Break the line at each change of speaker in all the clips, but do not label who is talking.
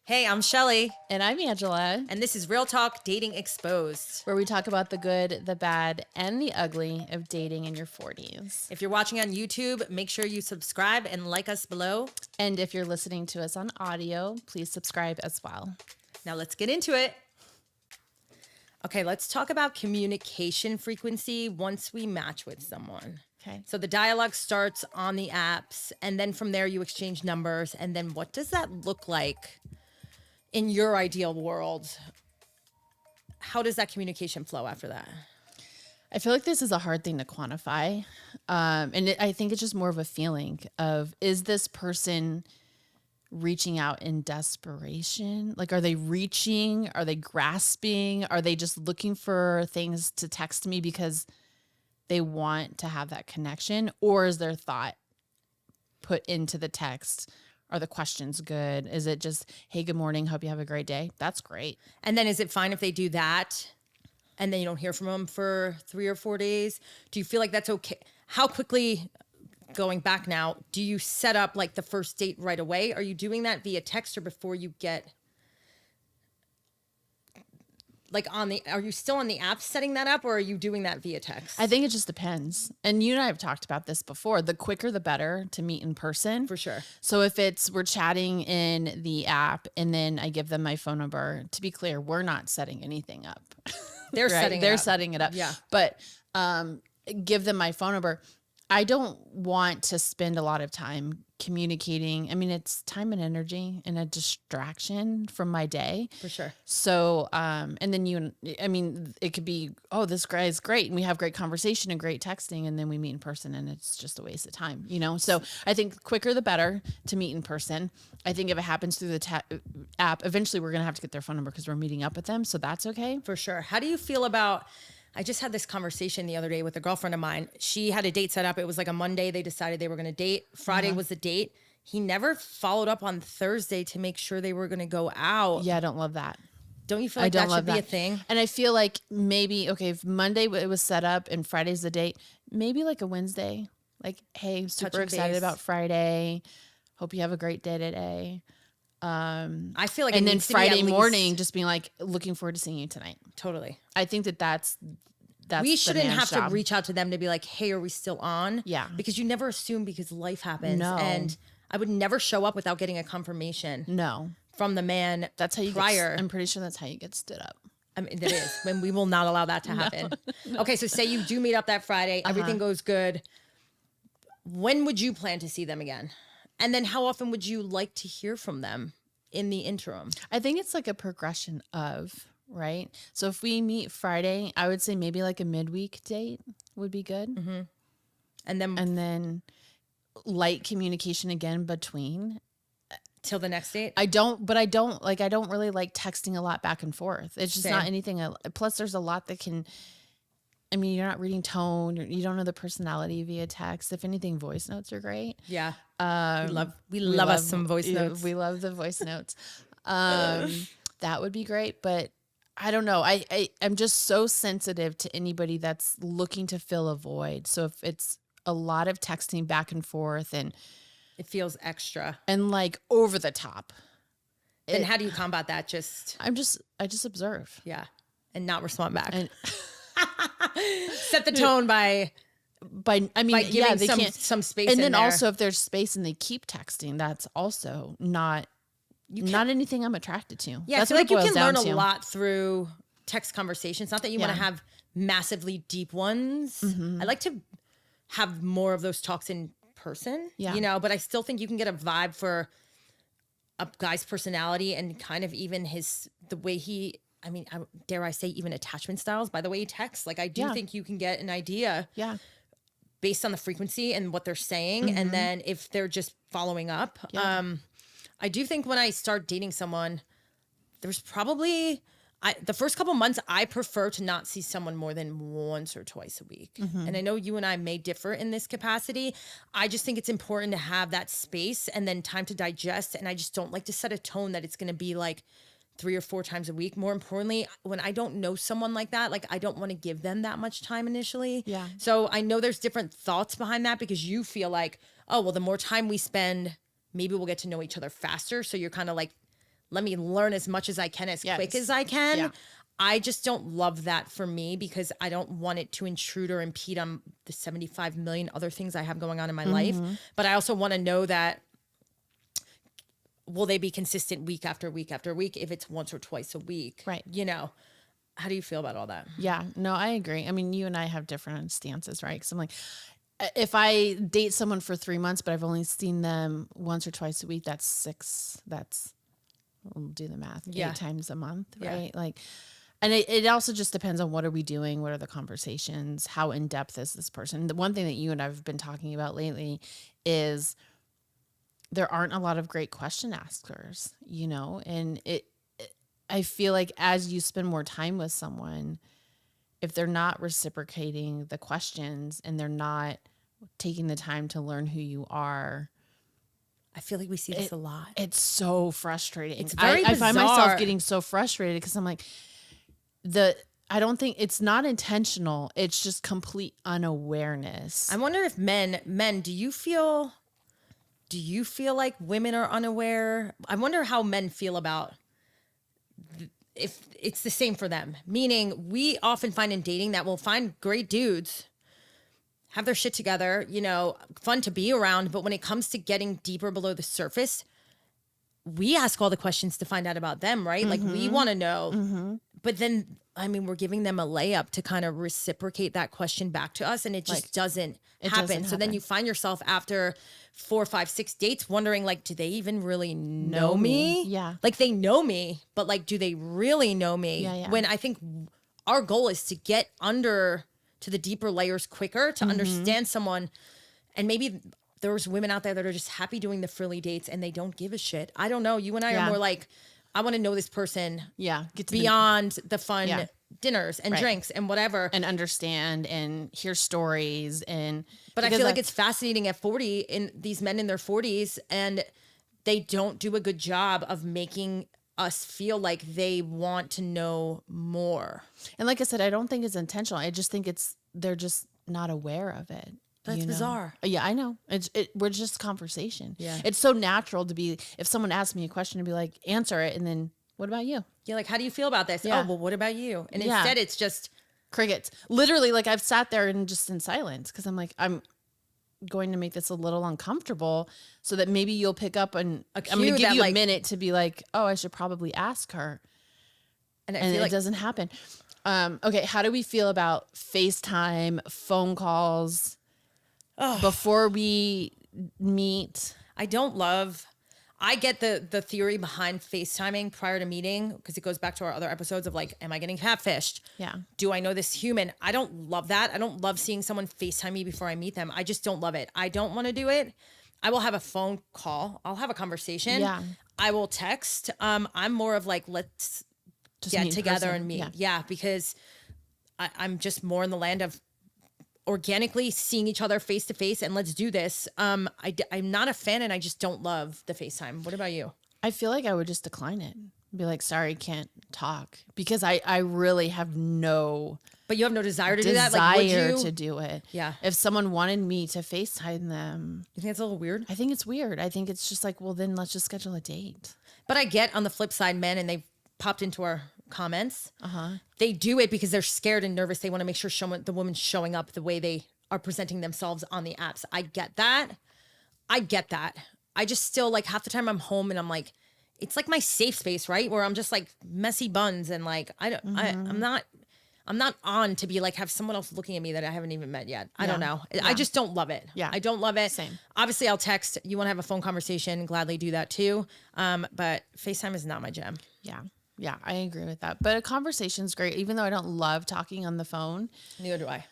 Hey, I'm Shelly,
And I'm Angela,
and this is Real Talk Dating Exposed.
where we talk about the good, the bad, and the ugly of dating in your 40s.
If you're watching on YouTube, make sure you subscribe and like us below.
And if you're listening to us on audio, please subscribe as well.
Now let's get into it. Okay, let's talk about communication frequency once we match with someone.
Okay.
So the dialogue starts on the apps, and then from there you exchange numbers. And then what does that look like in your ideal world? How does that communication flow after that?
I feel like this is a hard thing to quantify. I think it's just more of a feeling of, is this person reaching out in desperation? Like, are they reaching? Are they grasping? Are they just looking for things to text me because they want to have that connection? Or is their thought put into the text? Are the questions good? Is it just, hey, good morning, hope you have a great day? That's great.
And then is it fine if they do that and then you don't hear from them for 3 or 4 days? Do you feel like that's okay? How quickly, going back now, do you set up like the first date right away? Are you doing that via text or before you get like are you still on the app setting that up, or are you doing that via text?
I think it just depends. And you and I have talked about this before. The quicker, the better to meet in person.
For sure.
So if we're chatting in the app and then I give them my phone number, to be clear, we're not setting anything up.
They're
right?
They're
setting it up.
Yeah.
But give them my phone number. I don't want to spend a lot of time communicating. I mean, it's time and energy and a distraction from my day.
For sure.
So, and then it could be, oh, this guy is great. And we have great conversation and great texting. And then we meet in person and it's just a waste of time, So I think the quicker, the better to meet in person. I think if it happens through the app, eventually we're going to have to get their phone number because we're meeting up with them. So that's okay.
For sure. How do you feel about, I just had this conversation the other day with a girlfriend of mine. She had a date set up. It was like a Monday. They decided they were going to date. Friday was the date. He never followed up on Thursday to make sure they were going to go out.
Yeah, I don't love that.
Don't you feel like that should be a thing?
And I feel like maybe, okay, if Monday it was set up and Friday's the date, maybe like a Wednesday, like, hey, super excited about Friday. Hope you have a great day today.
I feel like,
and then Friday morning, just being like, looking forward to seeing you tonight.
Totally.
I think that's
we shouldn't have
job.
to reach out to them to be like, hey, are we still on?
Yeah.
Because you never assume, because life happens.
No.
And I would never show up without getting a confirmation.
No.
From the man.
That's how you
prior.
I'm pretty sure that's how you get stood up.
I mean, it is. When we will not allow that to happen. No. Okay, so say you do meet up that Friday, everything goes good. When would you plan to see them again? And then how often would you like to hear from them in the interim?
I think it's like a progression of, right? So if we meet Friday, I would say maybe like a midweek date would be good.
Mm-hmm. And then light communication again between.
Till the next date? I don't really like texting a lot back and forth. It's just not anything. Plus there's a lot that can, I mean, you're not reading tone. You don't know the personality via text. If anything, voice notes are great.
Yeah. We love us some voice notes.
We love the voice notes. That would be great. But I don't know. I'm just so sensitive to anybody that's looking to fill a void. So if it's a lot of texting back and forth and
it feels extra
and like over the top.
Then how do you combat that? I
just observe.
Yeah. And not respond back. And set the tone by giving some space.
And then also if there's space and they keep texting, that's also not anything I'm attracted to.
Yeah.
That's
I feel like you can learn a lot through text conversations. Not that you want to have massively deep ones. Mm-hmm. I like to have more of those talks in person, but I still think you can get a vibe for a guy's personality and kind of even the way he, dare I say, even attachment styles by the way he texts. Like I do think you can get an idea based on the frequency and what they're saying. Mm-hmm. And then if they're just following up, I do think when I start dating someone, there's probably, the first couple months, I prefer to not see someone more than once or twice a week. Mm-hmm. And I know you and I may differ in this capacity. I just think it's important to have that space and then time to digest. And I just don't like to set a tone that it's going to be like 3 or 4 times a week. More importantly, when I don't know someone like that, like I don't want to give them that much time initially.
Yeah.
So I know there's different thoughts behind that because you feel like, oh, well, the more time we spend, maybe we'll get to know each other faster. So you're kind of like let me learn as much as I can as quick as I can.
Yeah.
I just don't love that for me because I don't want it to intrude or impede on the 75 million other things I have going on in my life. But I also want to know that, will they be consistent week after week after week if it's once or twice a week?
Right.
You know, how do you feel about all that?
Yeah, no, I agree. I mean, you and I have different stances, right? Because I'm like, if I date someone for 3 months, but I've only seen them once or twice a week, that's 6. We'll do the math. 8 times a month, right? Like, and it also just depends on what are we doing? What are the conversations? How in depth is this person? The one thing that you and I've been talking about lately is there aren't a lot of great question askers, you know, and I feel like as you spend more time with someone, if they're not reciprocating the questions and they're not taking the time to learn who you are,
I feel like we see this a lot.
It's so frustrating.
It's very bizarre.
I find myself getting so frustrated because I'm like, I don't think it's not intentional. It's just complete unawareness.
I wonder if men, do you feel like women are unaware? I wonder how men feel about if it's the same for them. Meaning we often find in dating that we'll find great dudes, have their shit together, you know, fun to be around. But when it comes to getting deeper below the surface, we ask all the questions to find out about them, right? Like we want to know, but then, I mean, we're giving them a layup to kind of reciprocate that question back to us. And it just doesn't happen. So then you find yourself after 4, 5, 6 dates wondering, like, do they even really know me?
Yeah.
Like they know me, but like, do they really know me?
Yeah.
When I think our goal is to get under to the deeper layers quicker, to understand someone. And maybe there's women out there that are just happy doing the frilly dates and they don't give a shit. I don't know. You and I are more like, I want to know this person
get to
beyond the fun dinners and drinks and whatever.
And understand and hear stories.
But I feel like it's fascinating at 40 in these men in their 40s and they don't do a good job of making us feel like they want to know more.
And like I said, I don't think it's intentional. I just think they're just not aware of it.
That's bizarre.
Yeah, I know. We're just conversation.
Yeah.
It's so natural to be, if someone asks me a question, to be like, answer it. And then what about you?
Yeah. Like, how do you feel about this?
Yeah.
Oh, well, what about you? And instead it's just
crickets. Literally, like I've sat there and just in silence because I'm like, I'm going to make this a little uncomfortable so that maybe you'll pick up and I'm going to give you a minute to be like, oh, I should probably ask her. And it doesn't happen. Okay. How do we feel about FaceTime, phone calls before we meet?
I get the theory behind FaceTiming prior to meeting because it goes back to our other episodes of like, am I getting catfished?
Yeah.
Do I know this human? I don't love that. I don't love seeing someone FaceTime me before I meet them. I just don't love it. I don't want to do it. I will have a phone call. I'll have a conversation.
Yeah.
I will text. I'm more of like, let's just get together and meet. Yeah. Because I'm just more in the land of organically seeing each other face to face and let's do this. I'm not a fan and I just don't love the FaceTime. What about you?
I feel like I would just decline it. Be like, sorry, can't talk because I really have no.
But you have no desire to do that? Like, would you?
To do it.
Yeah.
If someone wanted me to FaceTime them.
You think it's a little weird?
I think it's weird. I think it's just like, well, then let's just schedule a date.
But I get on the flip side, men, and they popped into our comments. They do it because they're scared and nervous. They want to make sure the woman's showing up the way they are presenting themselves on the apps. I get that. I just still, like, half the time I'm home and I'm like, it's like my safe space, right? Where I'm just like messy buns and like, I'm not on to be like, have someone else looking at me that I haven't even met yet. I don't know. Yeah. I just don't love it.
Yeah.
I don't love it.
Same.
Obviously I'll text. You want to have a phone conversation, gladly do that too. But FaceTime is not my jam.
Yeah. Yeah, I agree with that. But a conversation's great, even though I don't love talking on the phone.
Neither do I.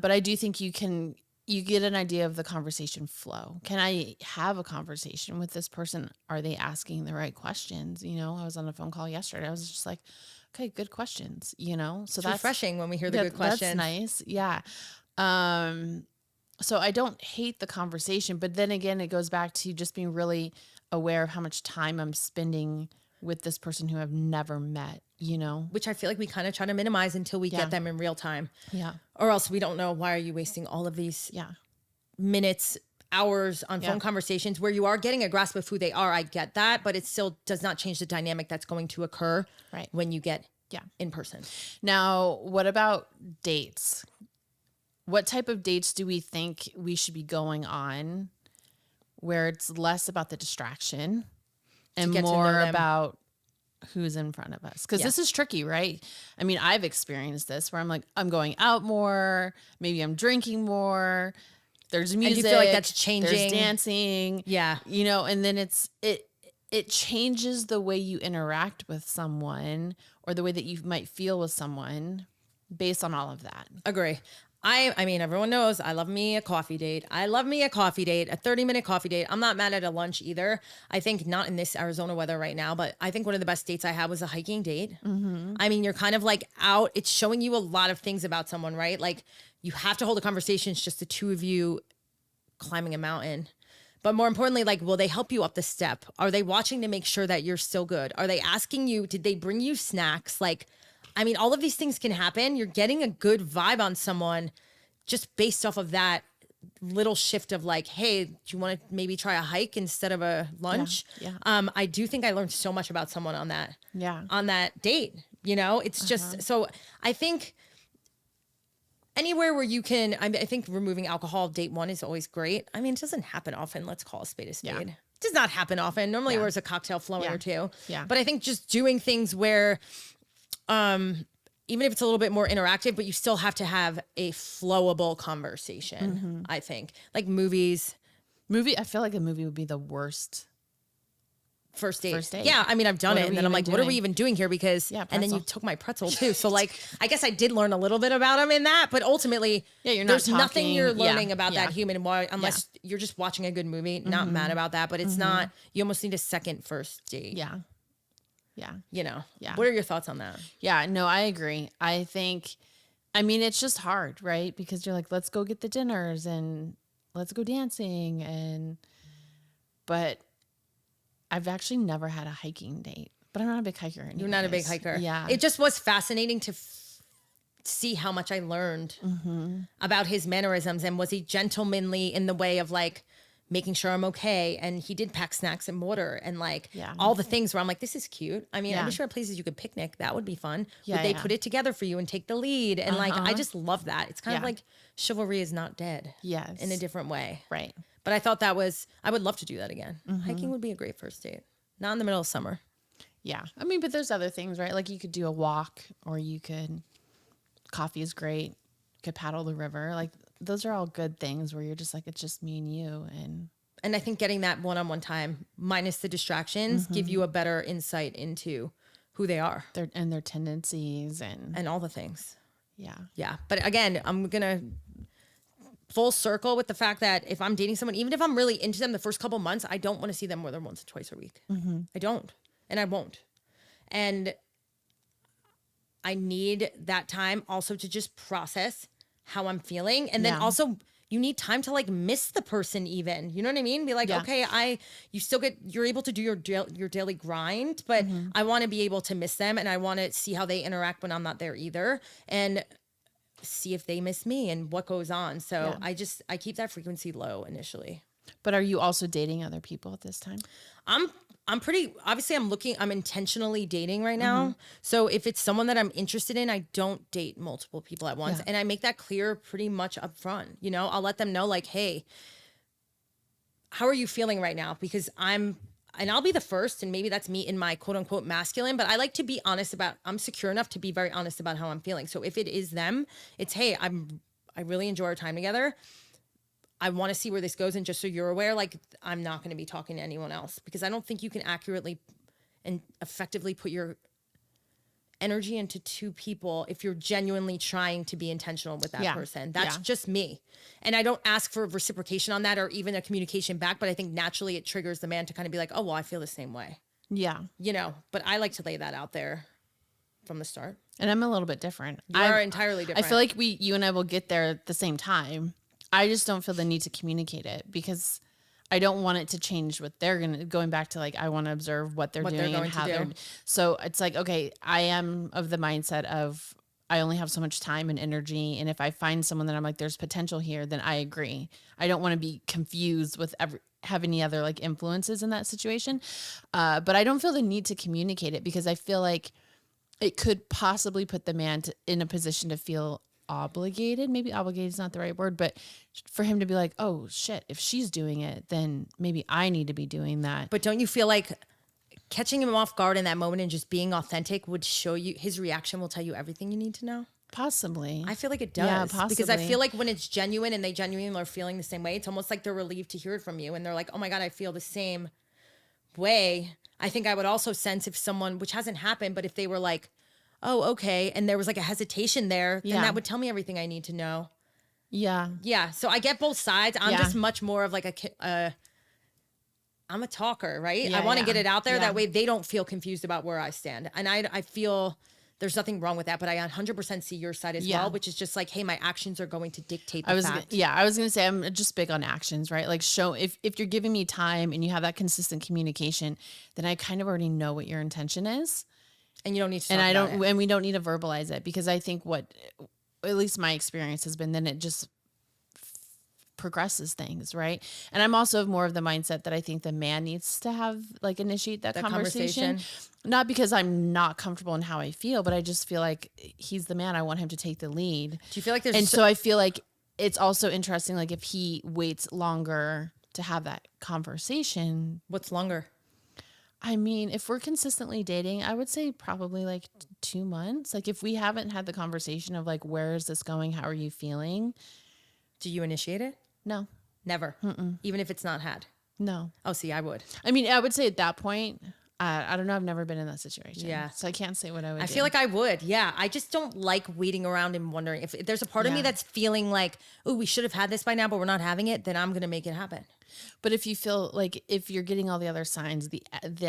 But I do think you get an idea of the conversation flow. Can I have a conversation with this person? Are they asking the right questions? You know, I was on a phone call yesterday. I was just like, okay, good questions, you know? So that's
refreshing when we hear the good questions.
That's nice. Yeah. So I don't hate the conversation, but then again, it goes back to just being really aware of how much time I'm spending with this person who I've never met, you know?
Which I feel like we kind of try to minimize until we get them in real time.
Yeah.
Or else we don't know, why are you wasting all of these minutes hours on phone conversations where you are getting a grasp of who they are. I get that, but it still does not change the dynamic that's going to occur when you get in person.
Now, what about dates? What type of dates do we think we should be going on where it's less about the distraction and more about who's in front of us? Because this is tricky, right? I mean, I've experienced this where I'm like, I'm going out more. Maybe I'm drinking more. There's music.
And you feel like that's changing.
There's dancing.
Yeah.
You know, and then it changes the way you interact with someone or the way that you might feel with someone based on all of that.
Agree. I mean, everyone knows I love me a coffee date. I love me a coffee date, a 30-minute coffee date. I'm not mad at a lunch either. I think not in this Arizona weather right now, but I think one of the best dates I had was a hiking date. Mm-hmm. I mean, you're kind of like out. It's showing you a lot of things about someone, right? Like you have to hold a conversation. It's just the two of you climbing a mountain. But more importantly, like, will they help you up the step? Are they watching to make sure that you're still good? Are they asking you, did they bring you snacks? Like, I mean, all of these things can happen. You're getting a good vibe on someone just based off of that little shift of like, hey, do you want to maybe try a hike instead of a lunch?
Yeah.
I do think I learned so much about someone on that.
Yeah.
On that date, you know, it's just, so I think anywhere where you can, I think removing alcohol date one is always great. I mean, it doesn't happen often. Let's call a spade a spade. Yeah. It does not happen often. Normally there's a cocktail flowing or two.
Yeah.
But I think just doing things where, even if it's a little bit more interactive, but you still have to have a flowable conversation, I think. Like movies.
I feel like a movie would be the worst.
First date. Yeah, I mean, I've done it. And then I'm like, what are we even doing here? Because, and then you took my pretzel too. So like, I guess I did learn a little bit about him in that, but ultimately, there's nothing you're learning about that human unless you're just watching a good movie. Not mad about that, but it's not, you almost need a second first date.
Yeah. Yeah.
You know, what are your thoughts on that?
Yeah, no, I agree. I think, I mean, it's just hard, right? Because you're like, let's go get the dinners and let's go dancing. But I've actually never had a hiking date, but I'm not a big hiker anyways.
You're not a big hiker.
Yeah.
It just was fascinating to see how much I learned about his mannerisms. And was he gentlemanly in the way of like, making sure I'm okay. And he did pack snacks and water and like all the things where I'm like, this is cute. I mean, I'm sure places you could picnic. That would be fun. Would they put it together for you and take the lead? And like, I just love that. It's kind of like chivalry is not dead.
Yes.
In a different way.
Right.
But I thought I would love to do that again. Hiking would be a great first date. Not in the middle of summer.
Yeah. I mean, but there's other things, right? Like you could do a walk or coffee is great. You could paddle the river. Like, those are all good things where you're just like, it's just me and you. And
I think getting that one-on-one time minus the distractions give you a better insight into who they are.
Their tendencies and
all the things.
Yeah.
Yeah. But again, I'm going to full circle with the fact that if I'm dating someone, even if I'm really into them the first couple months, I don't want to see them more than once or twice a week. I don't. And I won't. And I need that time also to just process how I'm feeling. And then also you need time to like miss the person even, you know what I mean? Be like, okay, you're able to do your daily grind, but I want to be able to miss them. And I want to see how they interact when I'm not there either. And see if they miss me and what goes on. So I keep that frequency low initially.
But are you also dating other people at this time?
I'm intentionally dating right now. So if it's someone that I'm interested in, I don't date multiple people at once. And I make that clear pretty much up front. You know, I'll let them know like, hey, how are you feeling right now? Because I'll be the first, and maybe that's me in my quote unquote masculine, but I like to be honest I'm secure enough to be very honest about how I'm feeling. So if it is them, it's, hey, I really enjoy our time together. I want to see where this goes. And just so you're aware, like, I'm not going to be talking to anyone else because I don't think you can accurately and effectively put your energy into two people if you're genuinely trying to be intentional with that person. That's just me. And I don't ask for reciprocation on that or even a communication back, but I think naturally it triggers the man to kind of be like, oh, well, I feel the same way.
Yeah.
You know, but I like to lay that out there from the start.
And I'm a little bit different.
You are entirely different.
I feel like you and I will get there at the same time. I just don't feel the need to communicate it because I don't want it to change what they're going back to, like, I want to observe what they're doing and how they're. So it's like, okay, I am of the mindset of I only have so much time and energy. And if I find someone that I'm like, there's potential here, then I agree. I don't want to be confused with have any other like influences in that situation. But I don't feel the need to communicate it because I feel like it could possibly put the man in a position to feel obligated. Maybe obligated is not the right word, but for him to be like, oh shit, if she's doing it, then maybe I need to be doing that.
But don't you feel like catching him off guard in that moment and just being authentic would show you, his reaction will tell you everything you need to know?
Possibly.
I feel like it does.
Yeah, possibly.
Because I feel like when it's genuine and they genuinely are feeling the same way, it's almost like they're relieved to hear it from you. And they're like, oh my God, I feel the same way. I think I would also sense if someone, which hasn't happened, but if they were like, oh, okay, and there was like a hesitation there, then that would tell me everything I need to know.
Yeah.
Yeah. So I get both sides. I'm just much more of like I'm a talker, right? I want to get it out there. That way they don't feel confused about where I stand. And I feel there's nothing wrong with that, but I 100% see your side as well, which is just like, hey, my actions are going to dictate the fact.
I was going to say, I'm just big on actions, right? Like if you're giving me time and you have that consistent communication, then I kind of already know what your intention is.
And you don't need to talk about it.
And we don't need to verbalize it because I think at least my experience has been, then it just progresses things, right? And I'm also more of the mindset that I think the man needs to have like initiate that conversation. Not because I'm not comfortable in how I feel, but I just feel like he's the man. I want him to take the lead.
Do you feel like there's...
And so I feel like it's also interesting, like if he waits longer to have that conversation.
What's longer?
I mean, if we're consistently dating, I would say probably like 2 months. Like if we haven't had the conversation of like, where is this going? How are you feeling?
Do you initiate it?
No.
Never. Mm-mm. Even if it's not had?
No.
Oh, see, I would.
I mean, I would say at that point, I don't know. I've never been in that situation.
Yeah.
So I can't say what I would do.
I feel like I would. Yeah. I just don't like waiting around and wondering if there's a part of me that's feeling like, oh, we should have had this by now, but we're not having it. Then I'm going to make it happen.
But if you feel like if you're getting all the other signs, the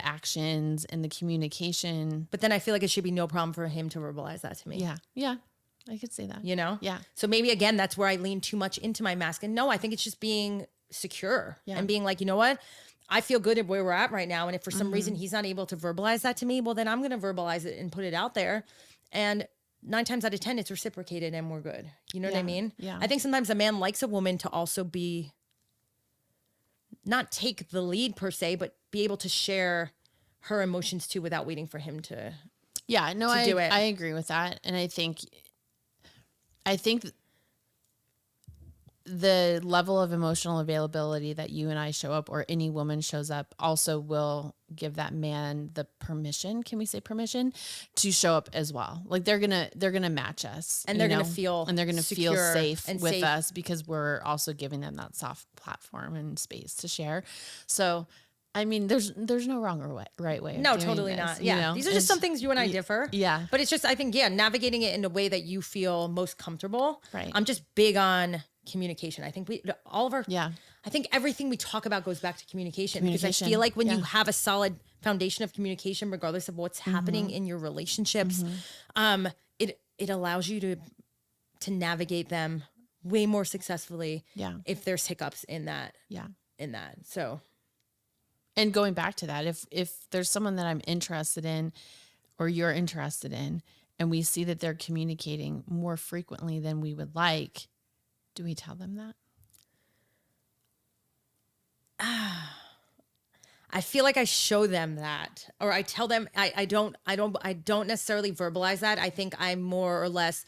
actions and the communication.
But then I feel like it should be no problem for him to verbalize that to me.
Yeah. Yeah. I could say that.
You know?
Yeah.
So maybe again, that's where I lean too much into my mask. And no, I think it's just being secure and being like, you know what? I feel good at where we're at right now. And if for some reason he's not able to verbalize that to me, well, then I'm going to verbalize it and put it out there. And 9 times out of 10, it's reciprocated and we're good. You know what I mean?
Yeah.
I think sometimes a man likes a woman to also be, not take the lead per se, but be able to share her emotions too without waiting for him to do it.
I agree with that. And I think the level of emotional availability that you and I show up or any woman shows up also will give that man the permission. Can we say permission to show up as well? Like they're going to match us
and they're going to feel
safe with us because we're also giving them that soft platform and space to share. So, I mean, there's no wrong or right way.
No, totally this, not. Yeah. These are just some things you and I differ.
Yeah.
But it's just, I think, navigating it in a way that you feel most comfortable.
Right.
I'm just big on communication. I think I think everything we talk about goes back to communication. Because I feel like when you have a solid foundation of communication, regardless of what's happening in your relationships, it allows you to navigate them way more successfully.
Yeah.
If there's hiccups in that.
Yeah.
In that. So.
And going back to that, if there's someone that I'm interested in or you're interested in, and we see that they're communicating more frequently than we would like, do we tell them that?
I feel like I show them that, or I tell them, I don't necessarily verbalize that. I think I more or less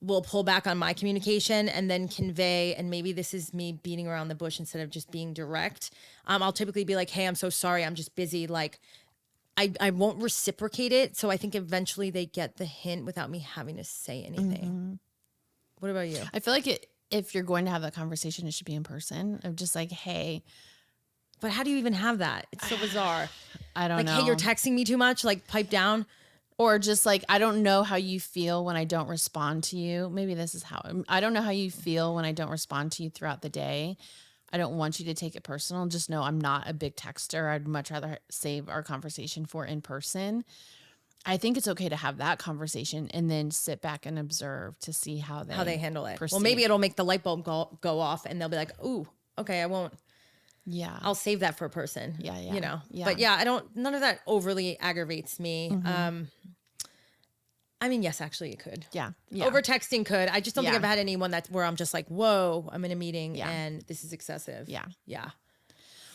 will pull back on my communication and then convey, and maybe this is me beating around the bush instead of just being direct. I'll typically be like, hey, I'm so sorry. I'm just busy. Like I won't reciprocate it. So I think eventually they get the hint without me having to say anything. Mm-hmm. What about you?
I feel like if you're going to have that conversation, it should be in person of just like, hey.
But how do you even have that? It's so bizarre.
I don't know.
Like, hey, you're texting me too much. Like, pipe down.
Or just like, I don't know how you feel when I don't respond to you. Maybe this is how I don't know how you feel when I don't respond to you throughout the day. I don't want you to take it personal. Just know I'm not a big texter. I'd much rather save our conversation for in person. I think it's okay to have that conversation and then sit back and observe to see how they
handle it.
Proceed.
Well, maybe it'll make the light bulb go off and they'll be like, ooh, okay, I won't.
Yeah.
I'll save that for a person.
Yeah.
You know?
Yeah.
But yeah, none of that overly aggravates me. Mm-hmm. I mean, yes, actually it could.
Yeah.
Over texting could. I just don't think I've had anyone where I'm just like, whoa, I'm in a meeting and this is excessive.
Yeah.
Yeah.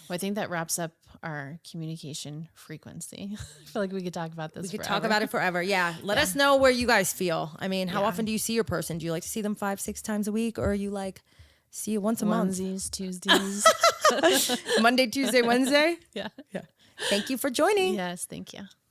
Well, I think that wraps up our communication frequency. I feel like we could talk about this
We could
forever.
talk about it forever. Yeah. Let us know where you guys feel. I mean, how often do you see your person? Do you like to see them 5-6 times a week, or are you like, see you once a month?
Onesies, Tuesdays.
Monday, Tuesday, Wednesday?
Yeah.
Thank you for joining.
Yes, thank you.